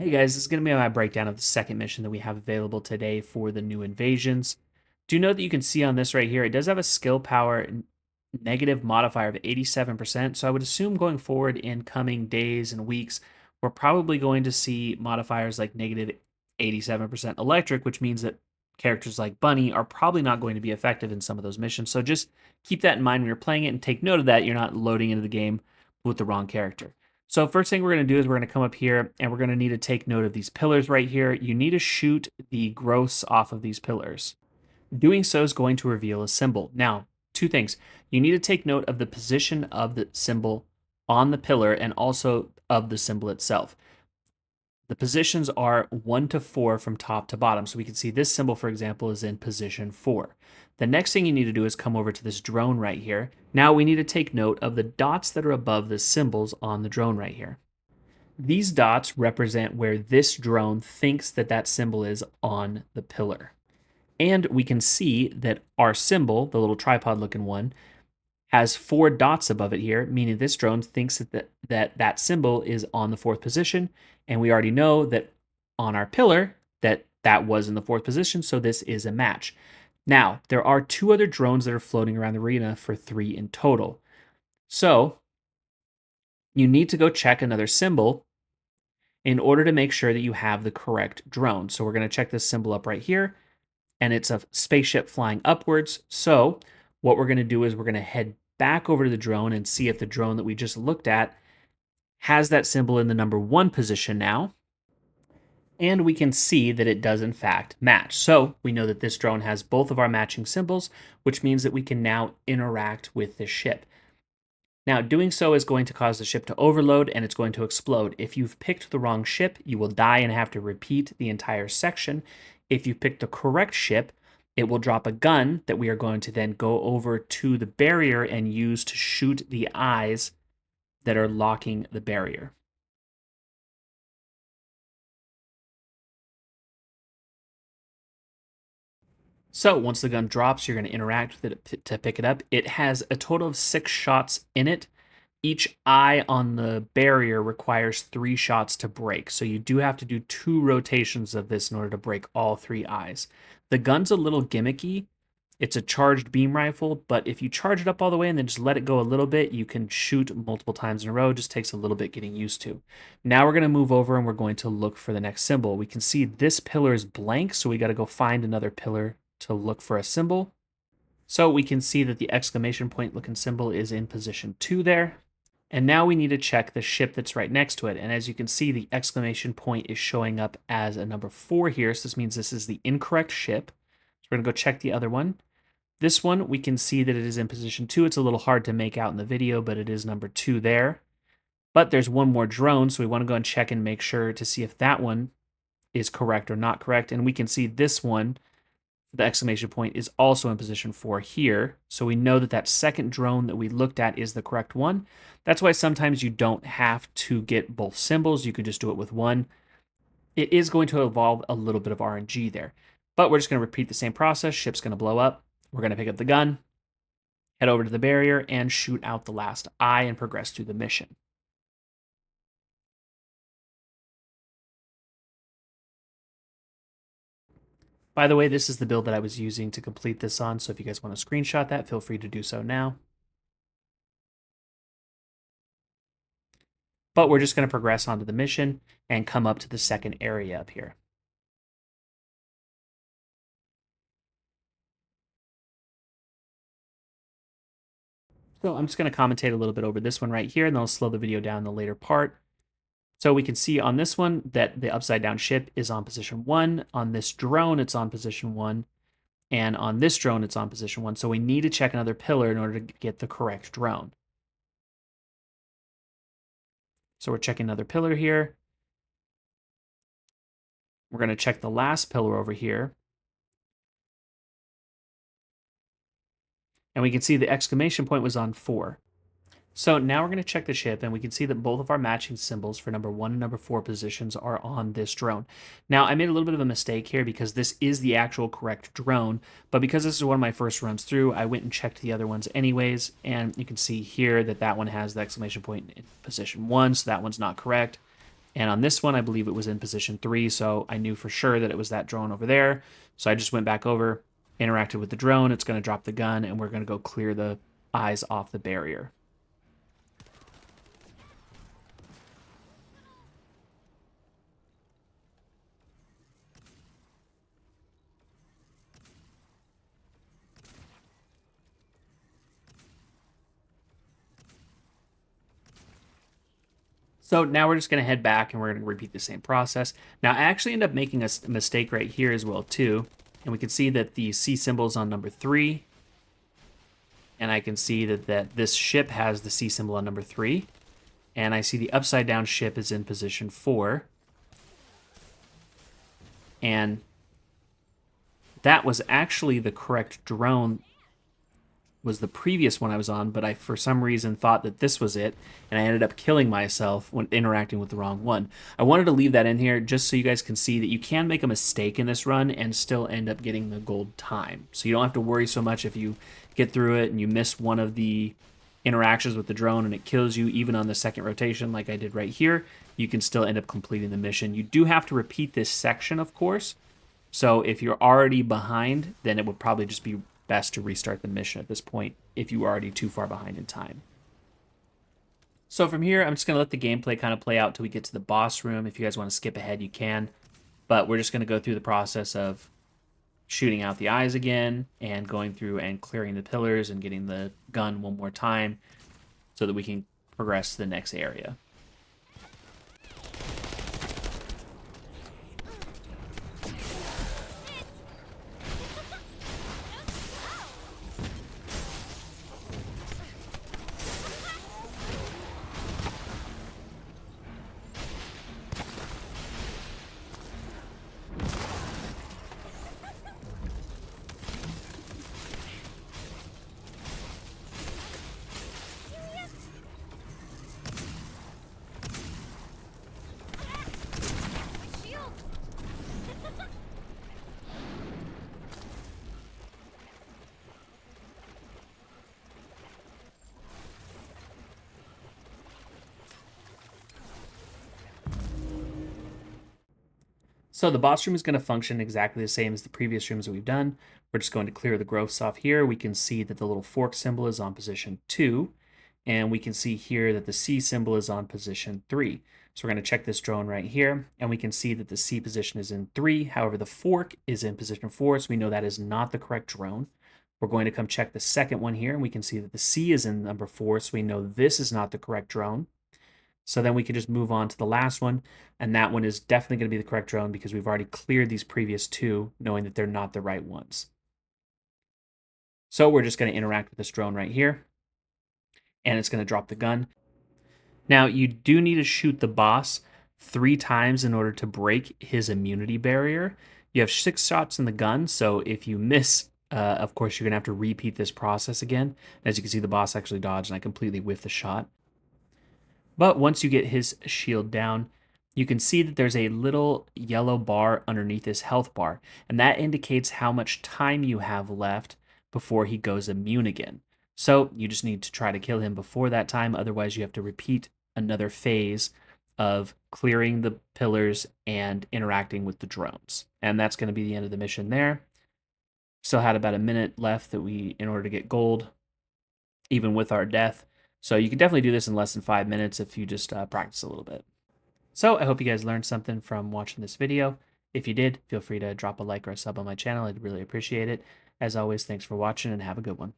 Hey guys, this is going to be my breakdown of the second mission that we have available today for the new invasions. Do note that you can see on this right here, it does have a skill power negative modifier of 87%. So I would assume going forward in coming days and weeks, we're probably going to see modifiers like negative 87% electric, which means that characters like Bunny are probably not going to be effective in some of those missions. So just keep that in mind when you're playing it and take note of that. You're not loading into the game with the wrong character. So first thing we're going to do is we're going to come up here and we're going to need to take note of these pillars right here. You need to shoot the growths off of these pillars. Doing so is going to reveal a symbol. Now, two things. You need to take note of the position of the symbol on the pillar and also of the symbol itself. The positions are 1 to 4 from top to bottom. So we can see this symbol, for example, is in position 4. The next thing you need to do is come over to this drone right here. Now we need to take note of the dots that are above the symbols on the drone right here. These dots represent where this drone thinks that that symbol is on the pillar. And we can see that our symbol, the little tripod looking one, has 4 dots above it here, meaning this drone thinks that symbol is on the 4th position. And we already know that on our pillar that was in the 4th position, so this is a match. Now, there are 2 other drones that are floating around the arena for 3 in total. So you need to go check another symbol in order to make sure that you have the correct drone. So we're going to check this symbol up right here, and it's a spaceship flying upwards. So what we're going to do is we're going to head back over to the drone and see if the drone that we just looked at has that symbol in the number 1 position now. And we can see that it does in fact match. So we know that this drone has both of our matching symbols, which means that we can now interact with this ship. Now, doing so is going to cause the ship to overload and it's going to explode. If you've picked the wrong ship, you will die and have to repeat the entire section. If you picked the correct ship, it will drop a gun that we are going to then go over to the barrier and use to shoot the eyes that are locking the barrier. So once the gun drops, you're going to interact with it to pick it up. It has a total of 6 shots in it. Each eye on the barrier requires 3 shots to break. So you do have to do 2 rotations of this in order to break all 3 eyes. The gun's a little gimmicky. It's a charged beam rifle, but if you charge it up all the way and then just let it go a little bit, you can shoot multiple times in a row. It just takes a little bit getting used to. Now we're going to move over and we're going to look for the next symbol. We can see this pillar is blank, so we got to go find another pillar to look for a symbol. So we can see that the exclamation point looking symbol is in position 2 there. And now we need to check the ship that's right next to it. And as you can see, the exclamation point is showing up as a number 4 here. So this means this is the incorrect ship. So we're going to go check the other one. This one, we can see that it is in position 2. It's a little hard to make out in the video, but it is number 2 there. But there's one more drone, so we want to go and check and make sure to see if that one is correct or not correct. And we can see this one, the exclamation point, is also in position 4 here. So we know that that second drone that we looked at is the correct one. That's why sometimes you don't have to get both symbols. You can just do it with one. It is going to involve a little bit of RNG there. But we're just going to repeat the same process. Ship's going to blow up. We're going to pick up the gun, head over to the barrier, and shoot out the last eye and progress through the mission. By the way, this is the build that I was using to complete this on, so if you guys want to screenshot that, feel free to do so now. But we're just going to progress onto the mission and come up to the second area up here. So I'm just going to commentate a little bit over this one right here, and then I'll slow the video down in the later part. So we can see on this one that the upside down ship is on position 1. On this drone, it's on position 1. And on this drone, it's on position 1. So we need to check another pillar in order to get the correct drone. So we're checking another pillar here. We're going to check the last pillar over here. And we can see the exclamation point was on 4. So now we're going to check the ship, and we can see that both of our matching symbols for number 1 and number 4 positions are on this drone. Now, I made a little bit of a mistake here because this is the actual correct drone, but because this is one of my first runs through, I went and checked the other ones anyways, and you can see here that that one has the exclamation point in position 1, so that one's not correct. And on this one, I believe it was in position 3, so I knew for sure that it was that drone over there. So I just went back over, interacted with the drone. It's going to drop the gun, and we're going to go clear the eyes off the barrier. So now we're just going to head back and we're going to repeat the same process. Now, I actually end up making a mistake right here as well, too. And we can see that the C symbol is on number 3. And I can see that this ship has the C symbol on number 3. And I see the upside down ship is in position 4. And that was actually the correct drone, was the previous one I was on, but I for some reason thought that this was it, and I ended up killing myself when interacting with the wrong one. I wanted to leave that in here just so you guys can see that you can make a mistake in this run and still end up getting the gold time. So you don't have to worry so much if you get through it and you miss one of the interactions with the drone and it kills you even on the second rotation like I did right here. You can still end up completing the mission. You do have to repeat this section, of course. So if you're already behind, then it would probably just be best to restart the mission at this point if you are already too far behind in time. So from here, I'm just going to let the gameplay kind of play out till we get to the boss room. If you guys want to skip ahead, you can. But we're just going to go through the process of shooting out the eyes again and going through and clearing the pillars and getting the gun one more time so that we can progress to the next area. So the boss room is going to function exactly the same as the previous rooms that we've done. We're just going to clear the growths off here. We can see that the little fork symbol is on position 2. And we can see here that the C symbol is on position 3. So we're going to check this drone right here. And we can see that the C position is in 3. However, the fork is in position 4. So we know that is not the correct drone. We're going to come check the second one here. And we can see that the C is in number 4. So we know this is not the correct drone. So then we can just move on to the last one, and that one is definitely going to be the correct drone because we've already cleared these previous 2, knowing that they're not the right ones. So we're just going to interact with this drone right here, and it's going to drop the gun. Now, you do need to shoot the boss 3 times in order to break his immunity barrier. You have 6 shots in the gun, so if you miss, of course, you're going to have to repeat this process again. As you can see, the boss actually dodged, and I completely whiffed the shot. But once you get his shield down, you can see that there's a little yellow bar underneath his health bar, and that indicates how much time you have left before he goes immune again. So you just need to try to kill him before that time, otherwise you have to repeat another phase of clearing the pillars and interacting with the drones. And that's going to be the end of the mission there. Still had about a minute left in order to get gold, even with our death. So you can definitely do this in less than 5 minutes if you just practice a little bit. So I hope you guys learned something from watching this video. If you did, feel free to drop a like or a sub on my channel. I'd really appreciate it. As always, thanks for watching and have a good one.